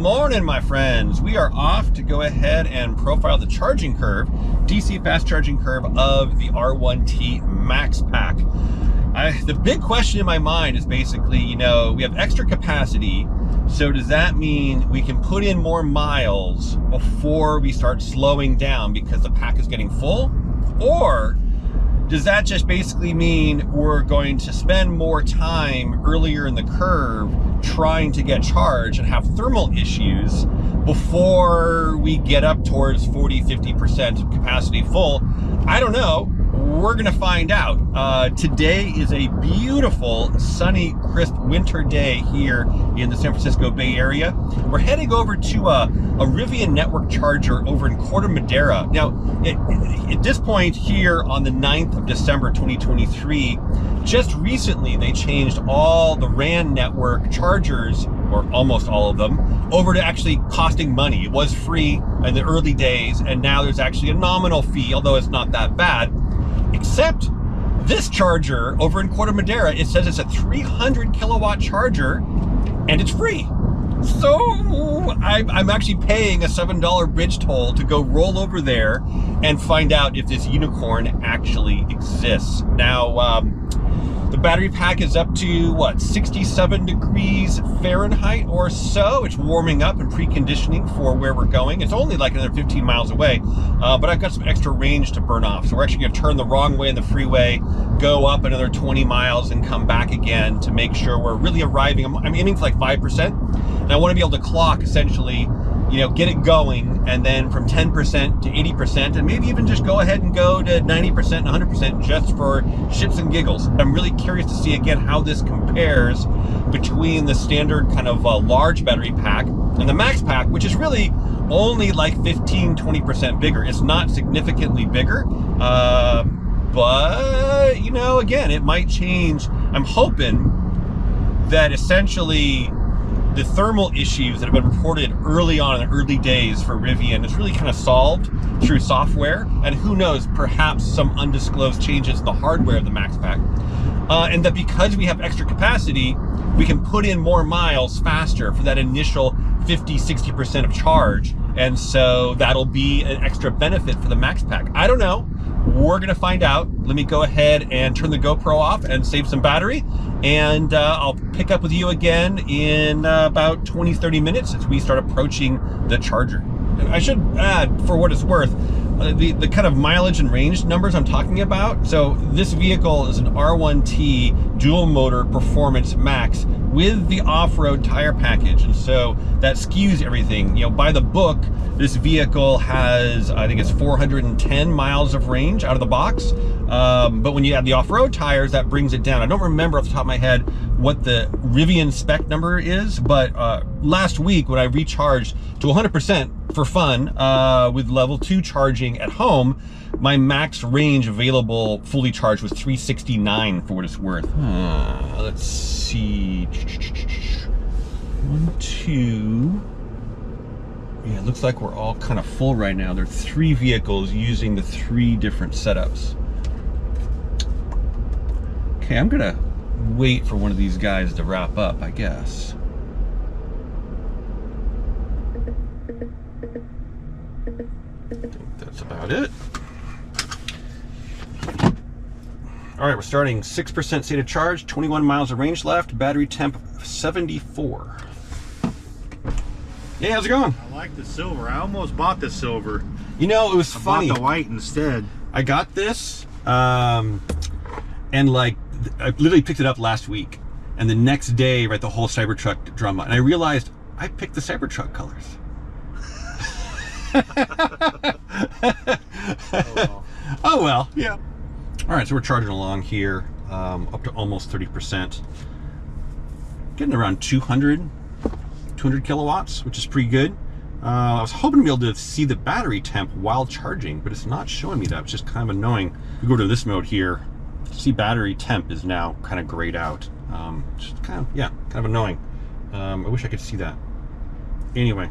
morning, my friends. We are off to go ahead and profile the charging curve, DC fast charging curve of the R1T Max Pack. The big question in my mind is basically, you know, we have extra capacity, so does that mean we can put in more miles before we start slowing down because the pack is getting full? Or does that just basically mean we're going to spend more time earlier in the curve trying to get charged and have thermal issues before we get up towards 40–50% capacity full? I don't know. We're gonna find out. Today is a beautiful, sunny, crisp winter day here in the San Francisco Bay Area. We're heading over to a Rivian network charger over in Corte Madera. Now, at this point here on the 9th of December 2023, just recently they changed all the RAN network chargers, or almost all of them, over to actually costing money. It was free in the early days, and now there's actually a nominal fee, although it's not that bad. Except this charger over in Corte Madera, it says it's a 300 kilowatt charger and it's free. So I'm actually paying a $7 bridge toll to go roll over there and find out if this unicorn actually exists. Now, the battery pack is up to what, 67 degrees Fahrenheit or so. It's warming up and preconditioning for where we're going. It's only like another 15 miles away, but I've got some extra range to burn off. So we're actually gonna turn the wrong way in the freeway, go up another 20 miles and come back again to make sure we're really arriving. I'm aiming for like 5%. And I wanna be able to clock essentially, you know, get it going, and then from 10% to 80%, and maybe even just go ahead and go to 90% and 100% just for shits and giggles. I'm really curious to see again how this compares between the standard kind of large battery pack and the Max Pack, which is really only like 15–20% bigger. It's not significantly bigger, but you know, again, it might change. I'm hoping that essentially the thermal issues that have been reported early on in the early days for Rivian is really kind of solved through software, and who knows, perhaps some undisclosed changes in the hardware of the Max Pack. And that because we have extra capacity, we can put in more miles faster for that initial 50–60% of charge. And so that'll be an extra benefit for the Max Pack. I don't know. We're gonna find out. Let me go ahead and turn the GoPro off and save some battery, and I'll pick up with you again in about 20–30 minutes as we start approaching the charger. And I should add, for what it's worth, the kind of mileage and range numbers I'm talking about. So this vehicle is an R1T dual motor performance max with the off-road tire package, and so that skews everything. You know, by the book, this vehicle has, I think it's 410 miles of range out of the box, but when you add the off-road tires, that brings it down. I don't remember off the top of my head what the Rivian spec number is, but last week when I recharged to 100% for fun with level 2 charging at home, my max range available fully charged was 369 for what it's worth. Let's see. 1, 2. Yeah, it looks like we're all kind of full right now. There are 3 vehicles using the 3 different setups. Okay, I'm gonna wait for one of these guys to wrap up, I guess. I think that's about it. All right, we're starting 6% state of charge, 21 miles of range left, battery temp 74. Hey, how's it going? I like the silver. I almost bought the silver. You know, it was funny. I bought the white instead. I got this, and like, I literally picked it up last week, and the next day, right, the whole Cybertruck drama, and I realized I picked the Cybertruck colors. Oh well. Oh well, yeah. All right, so we're charging along here, up to almost 30%. Getting around 200 kilowatts, which is pretty good. I was hoping to be able to see the battery temp while charging, but it's not showing me that, which is kind of annoying. We go to this mode here, see battery temp is now kind of grayed out. Just kind of, yeah, kind of annoying. I wish I could see that. Anyway.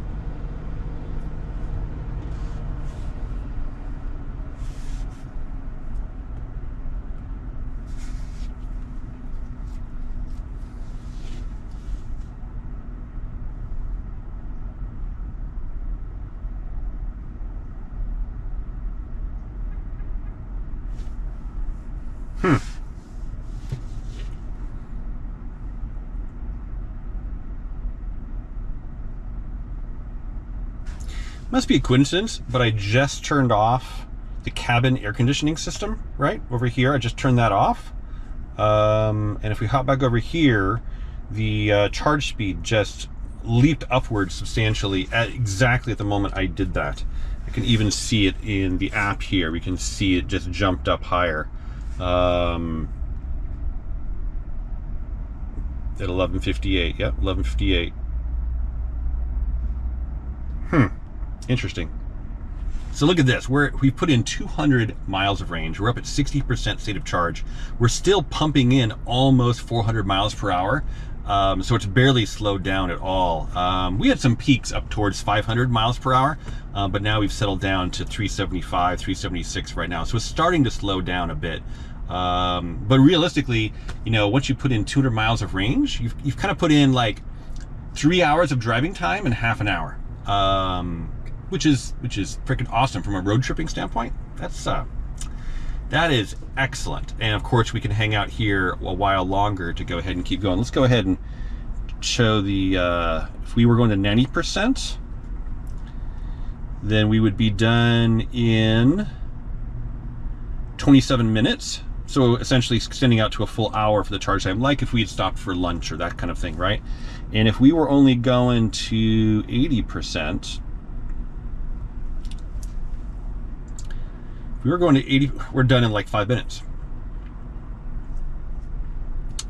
Must be a coincidence, but I just turned off the cabin air conditioning system, right? Over here, I just turned that off. And if we hop back over here, the charge speed just leaped upwards substantially at exactly the moment I did that. I can even see it in the app here. We can see it just jumped up higher. At 11:58, yep, 11:58. Interesting. So look at this, we've put in 200 miles of range. We're up at 60% state of charge. We're still pumping in almost 400 miles per hour. So it's barely slowed down at all. We had some peaks up towards 500 miles per hour, but now we've settled down to 375, 376 right now. So it's starting to slow down a bit. But realistically, you know, once you put in 200 miles of range, you've kind of put in like 3 hours of driving time in half an hour. Which is freaking awesome from a road tripping standpoint. That is excellent. And of course we can hang out here a while longer to go ahead and keep going. Let's go ahead and show the, if we were going to 90%, then we would be done in 27 minutes. So essentially extending out to a full hour for the charge time, like if we had stopped for lunch or that kind of thing, right? And if we were only going to 80%, we were going to 80, we're done in like 5 minutes.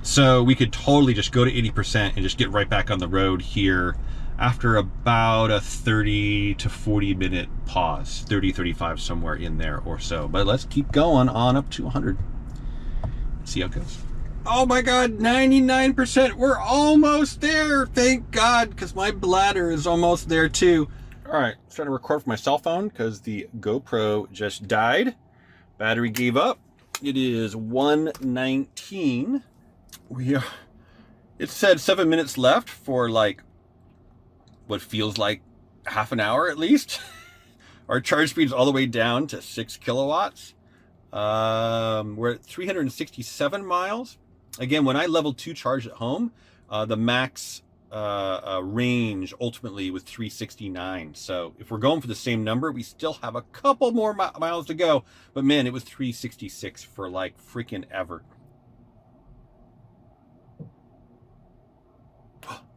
So we could totally just go to 80% and just get right back on the road here after about a 30 to 40 minute pause, 30, 35, somewhere in there or so. But let's keep going on up to 100. See how it goes. Oh my God, 99%. We're almost there. Thank God, because my bladder is almost there too. All right, starting to record from my cell phone because the GoPro just died. Battery gave up. It is 1:19. It said 7 minutes left for like what feels like half an hour at least. Our charge speed is all the way down to 6 kilowatts. We're at 367 miles. Again, when I level 2 charge at home, the max range ultimately was 369. So if we're going for the same number, we still have a couple more miles to go. But man, it was 366 for like freaking ever.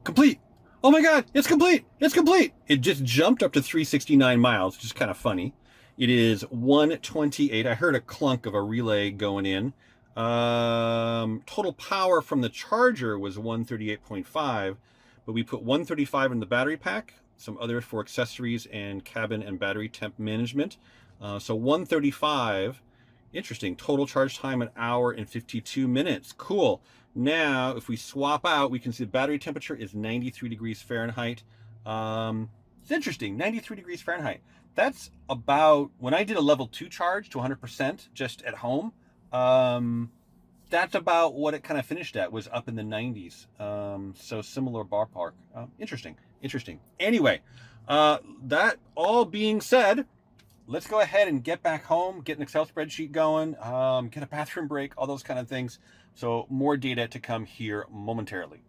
Complete. Oh my God, it's complete. It's complete. It just jumped up to 369 miles, which is kind of funny. It is 128. I heard a clunk of a relay going in. Total power from the charger was 138.5, but we put 135 in the battery pack, some others for accessories and cabin and battery temp management. So 135. Interesting. Total charge time, 1 hour and 52 minutes. Cool. Now, if we swap out, we can see the battery temperature is 93 degrees Fahrenheit. It's interesting, 93 degrees Fahrenheit. That's about, when I did a level 2 charge to 100% just at home, that's about what it kind of finished at, was up in the 90s. So similar ballpark. Interesting. Anyway, that all being said, let's go ahead and get back home, get an Excel spreadsheet going, get a bathroom break, all those kind of things. So more data to come here momentarily.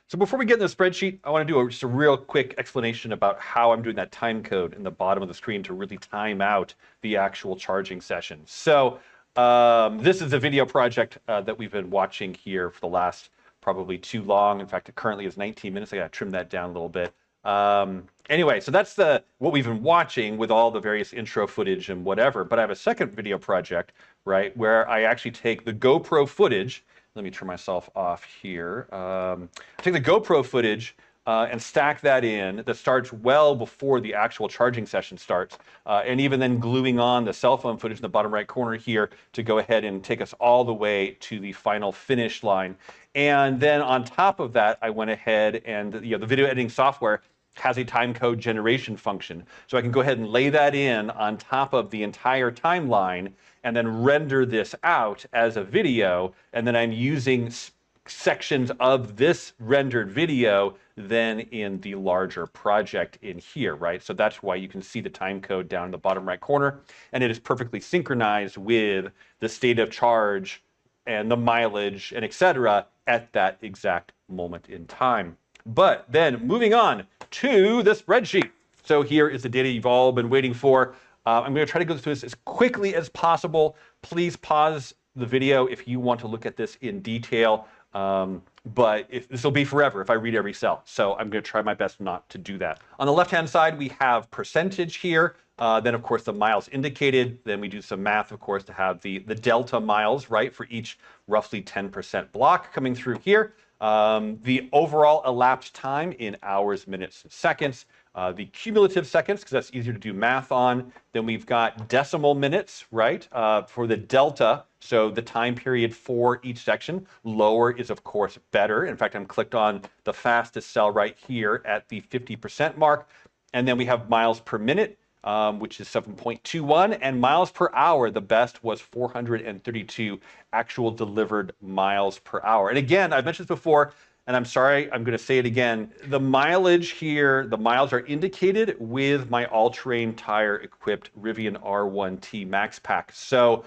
So before we get in the spreadsheet, I want to do just a real quick explanation about how I'm doing that time code in the bottom of the screen to really time out the actual charging session. So this is a video project that we've been watching here for the last probably too long. In fact, it currently is 19 minutes. I got to trim that down a little bit. Anyway, so that's what we've been watching with all the various intro footage and whatever. But I have a second video project, right, where I actually take the GoPro footage. Let me turn myself off here. Take the GoPro footage and stack that in. That starts well before the actual charging session starts. And even then gluing on the cell phone footage in the bottom right corner here to go ahead and take us all the way to the final finish line. And then on top of that, I went ahead and the video editing software has a time code generation function. So I can go ahead and lay that in on top of the entire timeline and then render this out as a video. And then I'm using sections of this rendered video then in the larger project in here, right? So that's why you can see the time code down in the bottom right corner. And it is perfectly synchronized with the state of charge and the mileage and etc. at that exact moment in time. But then moving on to the spreadsheet. So here is the data you've all been waiting for. I'm going to try to go through this as quickly as possible. Please pause the video if you want to look at this in detail. But this will be forever if I read every cell. So I'm going to try my best not to do that. On the left-hand side, we have percentage here. Then, of course, the miles indicated. Then we do some math, of course, to have the delta miles, right, for each roughly 10% block coming through here. The overall elapsed time in hours, minutes, and seconds. The cumulative seconds, because that's easier to do math on. Then we've got decimal minutes, right, for the delta. So the time period for each section. Lower is, of course, better. In fact, I'm clicked on the fastest cell right here at the 50% mark. And then we have miles per minute, which is 7.21, and miles per hour, the best was 432 actual delivered miles per hour. And again, I've mentioned this before, and I'm sorry, I'm going to say it again. The mileage here, the miles are indicated with my all-terrain tire equipped Rivian R1T Max Pack. So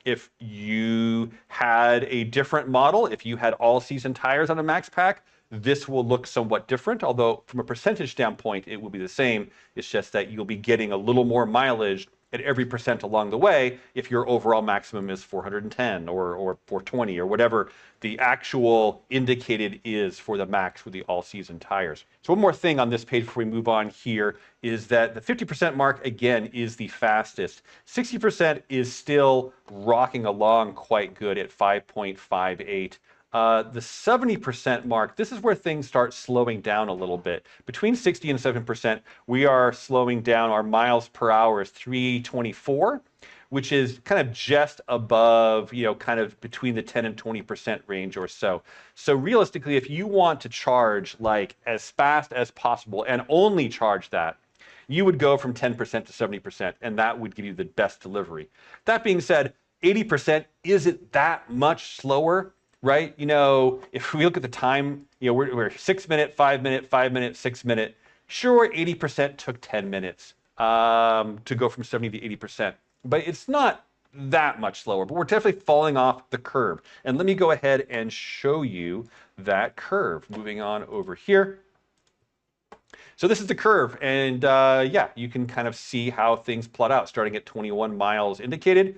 if you had a different model, if you had all-season tires on a Max Pack, this will look somewhat different, although from a percentage standpoint, it will be the same. It's just that you'll be getting a little more mileage at every percent along the way if your overall maximum is 410 or 420 or whatever the actual indicated is for the max with the all-season tires. So one more thing on this page before we move on here is that the 50% mark, again, is the fastest. 60% is still rocking along quite good at 5.58. The 70% mark, this is where things start slowing down a little bit. Between 60 and 7%, we are slowing down. Our miles per hour is 324, which is kind of just above, kind of between the 10 and 20% range or so. So realistically, if you want to charge like as fast as possible and only charge that, you would go from 10% to 70%, and that would give you the best delivery. That being said, 80% isn't that much slower. Right? If we look at the time, we're 6 minute, 5 minute, 5 minute, 6 minute. Sure, 80% took 10 minutes to go from 70 to 80%. But it's not that much slower, but we're definitely falling off the curve. And let me go ahead and show you that curve. Moving on over here. So this is the curve, and yeah, you can kind of see how things plot out, starting at 21 miles indicated.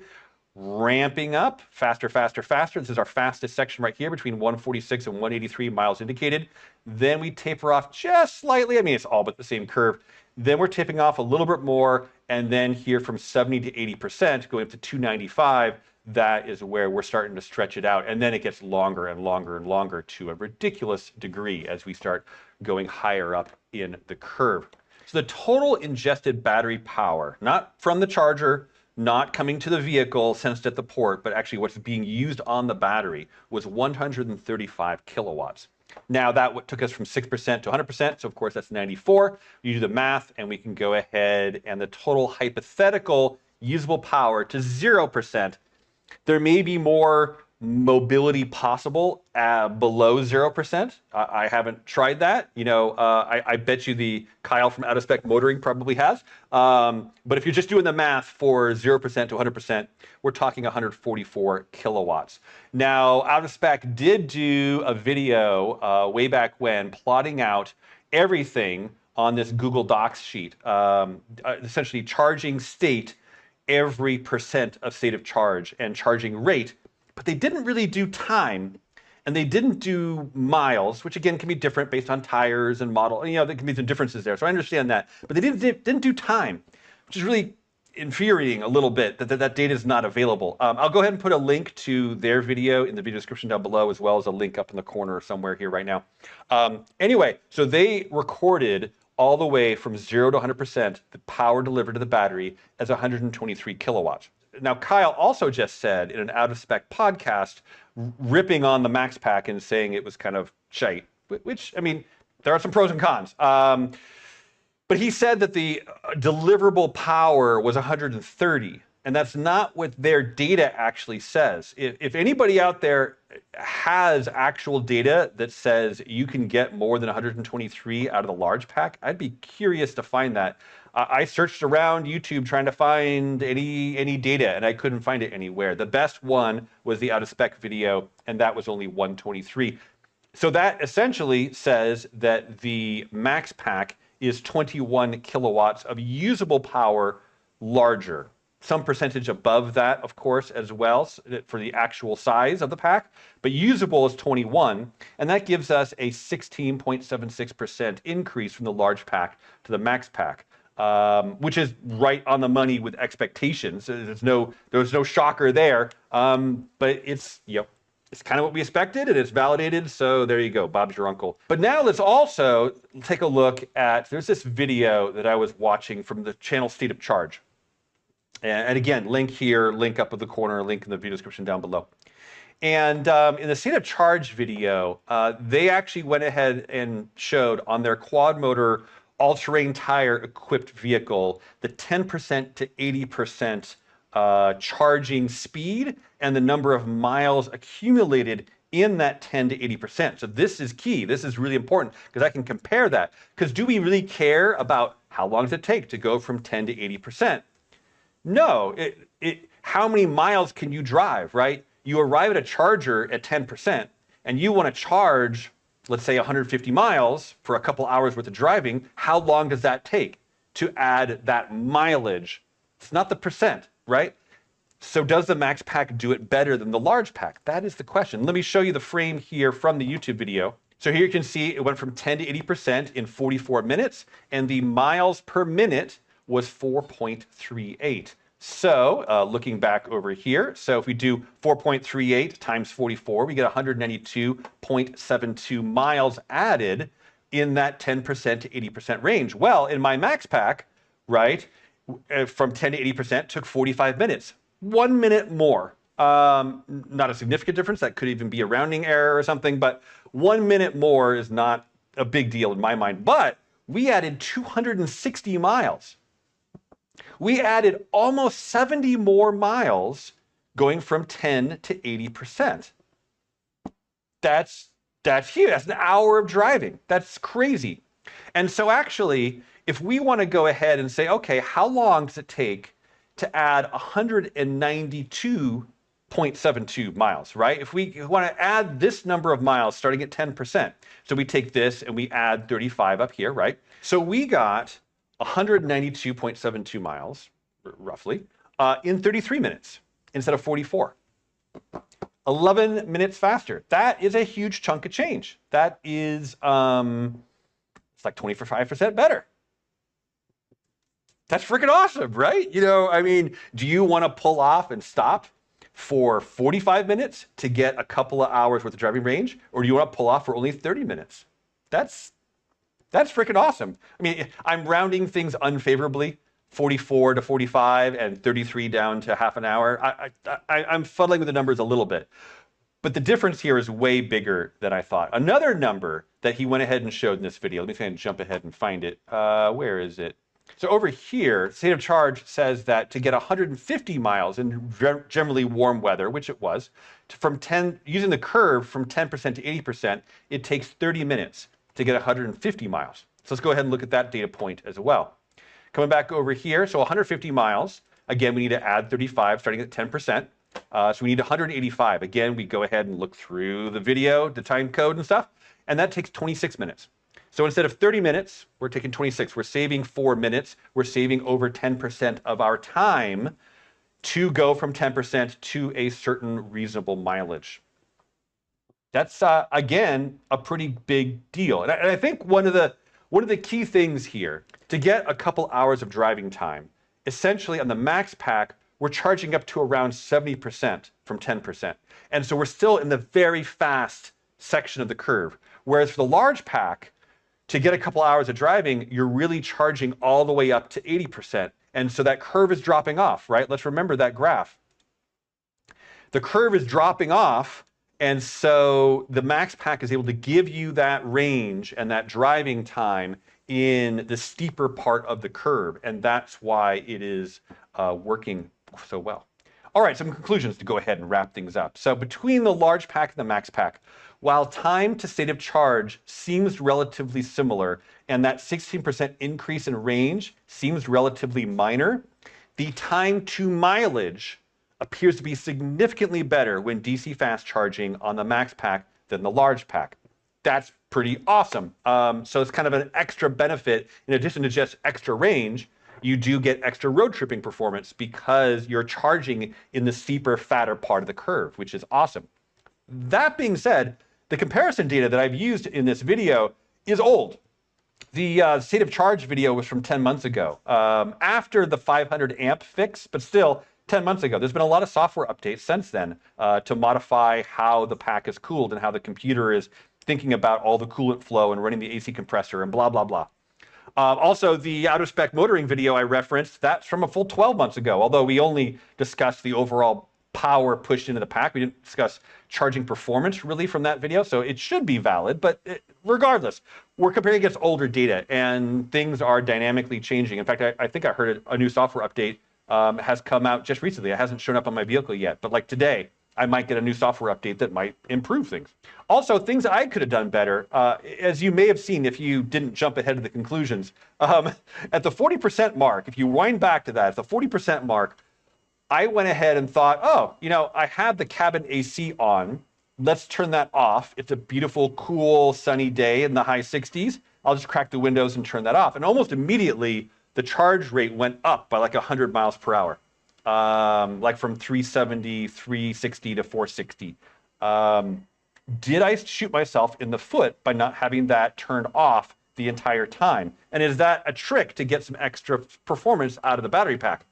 Ramping up faster, faster, faster. This is our fastest section right here between 146 and 183 miles indicated. Then we taper off just slightly. I mean, it's all but the same curve. Then we're tapering off a little bit more. And then here from 70 to 80%, going up to 295, that is where we're starting to stretch it out. And then it gets longer and longer and longer to a ridiculous degree as we start going higher up in the curve. So the total ingested battery power, not from the charger, not coming to the vehicle sensed at the port, but actually what's being used on the battery, was 135 kilowatts. Now that took us from 6% to 100%, so of course that's 94. You do the math and we can go ahead, and the total hypothetical usable power to 0%. There may be more mobility possible below 0%. I haven't tried that. I bet you the Kyle from Out of Spec Motoring probably has. But if you're just doing the math for 0% to 100%, we're talking 144 kilowatts. Now, Out of Spec did do a video way back when plotting out everything on this Google Docs sheet, essentially charging state, every percent of state of charge, and charging rate. But they didn't really do time, and they didn't do miles, which again can be different based on tires and model. There can be some differences there, so I understand that. But they didn't do time, which is really infuriating a little bit that data is not available. I'll go ahead and put a link to their video in the video description down below, as well as a link up in the corner somewhere here right now. Anyway, so they recorded all the way from 0 to 100% the power delivered to the battery as 123 kilowatts. Now, Kyle also just said in an Out of Spec podcast, ripping on the Max Pack and saying it was kind of shite, which, I mean, there are some pros and cons. But he said that the deliverable power was 130, and that's not what their data actually says. If anybody out there has actual data that says you can get more than 123 out of the large pack, I'd be curious to find that. I searched around YouTube trying to find any data, and I couldn't find it anywhere. The best one was the Out of Spec video, and that was only 123. So that essentially says that the Max Pack is 21 kilowatts of usable power larger. Some percentage above that, of course, as well for the actual size of the pack, but usable is 21, and that gives us a 16.76% increase from the large pack to the max pack, which is right on the money with expectations. There's no shocker there, but it's it's kind of what we expected, and it's validated, so there you go, Bob's your uncle. But now let's also take a look at, there's this video that I was watching from the channel State of Charge. And again, link here, link up in the corner, link in the video description down below. And in the State of Charge video, they actually went ahead and showed on their quad motor all-terrain tire equipped vehicle the 10% to 80% charging speed and the number of miles accumulated in that 10 to 80%. So this is key. This is really important because I can compare that. Because do we really care about how long does it take to go from 10 to 80%? No, how many miles can you drive, right? You arrive at a charger at 10% and you want to charge, let's say 150 miles for a couple hours worth of driving. How long does that take to add that mileage? It's not the percent, right? So does the max pack do it better than the large pack? That is the question. Let me show you the frame here from the YouTube video. So here you can see it went from 10 to 80% in 44 minutes, and the miles per minute was 4.38. So looking back over here, so if we do 4.38 times 44, we get 192.72 miles added in that 10% to 80% range. Well, in my max pack, right, from 10 to 80% took 45 minutes. 1 minute more. Not a significant difference. That could even be a rounding error or something, but 1 minute more is not a big deal in my mind. But we added 260 miles. We added almost 70 more miles going from 10 to 80%. That's huge. That's an hour of driving. That's crazy. And so actually, if we want to go ahead and say, okay, how long does it take to add 192.72 miles, right? If we want to add this number of miles starting at 10%, so we take this and we add 35 up here, right? So we got 192.72 miles, roughly, in 33 minutes instead of 44. 11 minutes faster. That is a huge chunk of change. That is, it's like 25% better. That's freaking awesome, right? You know, I mean, do you want to pull off and stop for 45 minutes to get a couple of hours worth of driving range? Or do you want to pull off for only 30 minutes? That's freaking awesome. I mean, I'm rounding things unfavorably, 44 to 45 and 33 down to half an hour. I'm fuddling with the numbers a little bit. But the difference here is way bigger than I thought. Another number that he went ahead and showed in this video, let me try and jump ahead and find it. Where is it? So over here, State of Charge says that to get 150 miles in generally warm weather, which it was, using the curve from 10% to 80%, it takes 30 minutes to get 150 miles. So let's go ahead and look at that data point as well. Coming back over here, so 150 miles. Again, we need to add 35, starting at 10%. So we need 185. Again, we go ahead and look through the video, the time code and stuff, and that takes 26 minutes. So instead of 30 minutes, we're taking 26. We're saving 4 minutes. We're saving over 10% of our time to go from 10% to a certain reasonable mileage. That's, again, a pretty big deal. And I think one of the key things here, to get a couple hours of driving time, essentially on the max pack, we're charging up to around 70% from 10%. And so we're still in the very fast section of the curve. Whereas for the large pack, to get a couple hours of driving, you're really charging all the way up to 80%. And so that curve is dropping off, right? Let's remember that graph. The curve is dropping off, and so the max pack is able to give you that range and that driving time in the steeper part of the curve. And that's why it is working so well. All right, some conclusions to go ahead and wrap things up. So between the large pack and the max pack, while time to state of charge seems relatively similar, and that 16% increase in range seems relatively minor, the time to mileage appears to be significantly better when DC fast charging on the max pack than the large pack. That's pretty awesome. So it's kind of an extra benefit. In addition to just extra range, you do get extra road tripping performance because you're charging in the steeper, fatter part of the curve, which is awesome. That being said, the comparison data that I've used in this video is old. The state of charge video was from 10 months ago, after the 500 amp fix, but still 10 months ago. There's been a lot of software updates since then to modify how the pack is cooled and how the computer is thinking about all the coolant flow and running the AC compressor and blah, blah, blah. Also, the out-of-spec motoring video I referenced, that's from a full 12 months ago, although we only discussed the overall power pushed into the pack. We didn't discuss charging performance really from that video, so it should be valid, but regardless, we're comparing against older data and things are dynamically changing. In fact, I think I heard a new software update has come out just recently. It hasn't shown up on my vehicle yet, but like today, I might get a new software update that might improve things. Also, things I could have done better, as you may have seen if you didn't jump ahead of the conclusions. At the 40% mark, if you wind back to that, at the 40% mark, I went ahead and thought, oh, you know, I have the cabin AC on. Let's turn that off. It's a beautiful, cool, sunny day in the high 60s. I'll just crack the windows and turn that off. And almost immediately, the charge rate went up by like 100 miles per hour, like from 370, 360 to 460. Did I shoot myself in the foot by not having that turned off the entire time? And is that a trick to get some extra performance out of the battery pack?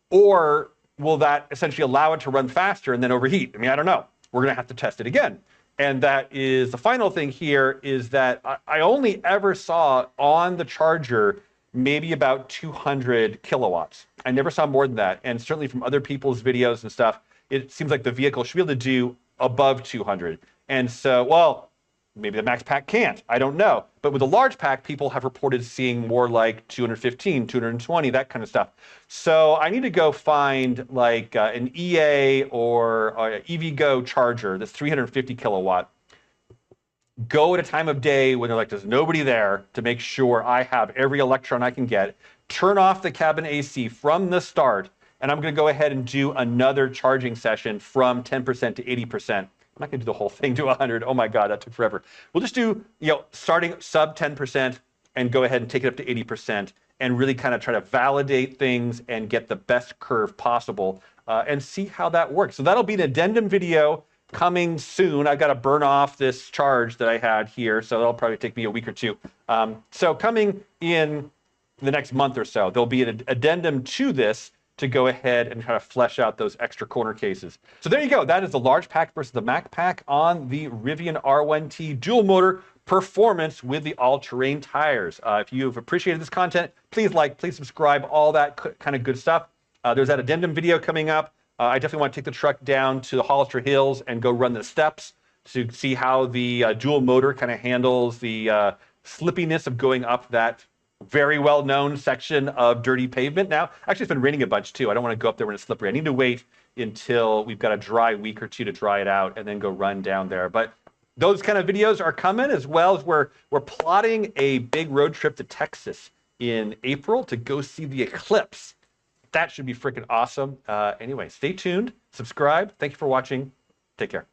Or will that essentially allow it to run faster and then overheat? I mean, I don't know. We're going to have to test it again. And that is the final thing here is that I only ever saw on the charger maybe about 200 kilowatts. I never saw more than that. And certainly from other people's videos and stuff, it seems like the vehicle should be able to do above 200. And so, well, maybe the max pack can't. I don't know. But with the large pack, people have reported seeing more like 215, 220, that kind of stuff. So I need to go find like an EA or an EVgo charger that's 350 kilowatt. Go at a time of day when there's nobody there to make sure I have every electron I can get. Turn off the cabin AC from the start. And I'm going to go ahead and do another charging session from 10% to 80%. I'm not going to do the whole thing to 100. Oh my God, that took forever. We'll just do, starting sub 10% and go ahead and take it up to 80% and really kind of try to validate things and get the best curve possible and see how that works. So that'll be an addendum video coming soon. I've got to burn off this charge that I had here, so that'll probably take me a week or two. So coming in the next month or so, there'll be an addendum to this to go ahead and try to flesh out those extra corner cases. So there you go. That is the large pack versus the Mac pack on the Rivian R1T dual motor performance with the all-terrain tires. If you've appreciated this content, please like, please subscribe, all that kind of good stuff. There's that addendum video coming up. I definitely want to take the truck down to the Hollister Hills and go run the steps to see how the dual motor kind of handles the slippiness of going up that very well-known section of dirty pavement. Now, actually, it's been raining a bunch too. I don't want to go up there when it's slippery. I need to wait until we've got a dry week or two to dry it out and then go run down there. But those kind of videos are coming, as well as we're plotting a big road trip to Texas in April to go see the eclipse. That should be freaking awesome. Anyway, stay tuned, subscribe. Thank you for watching. Take care.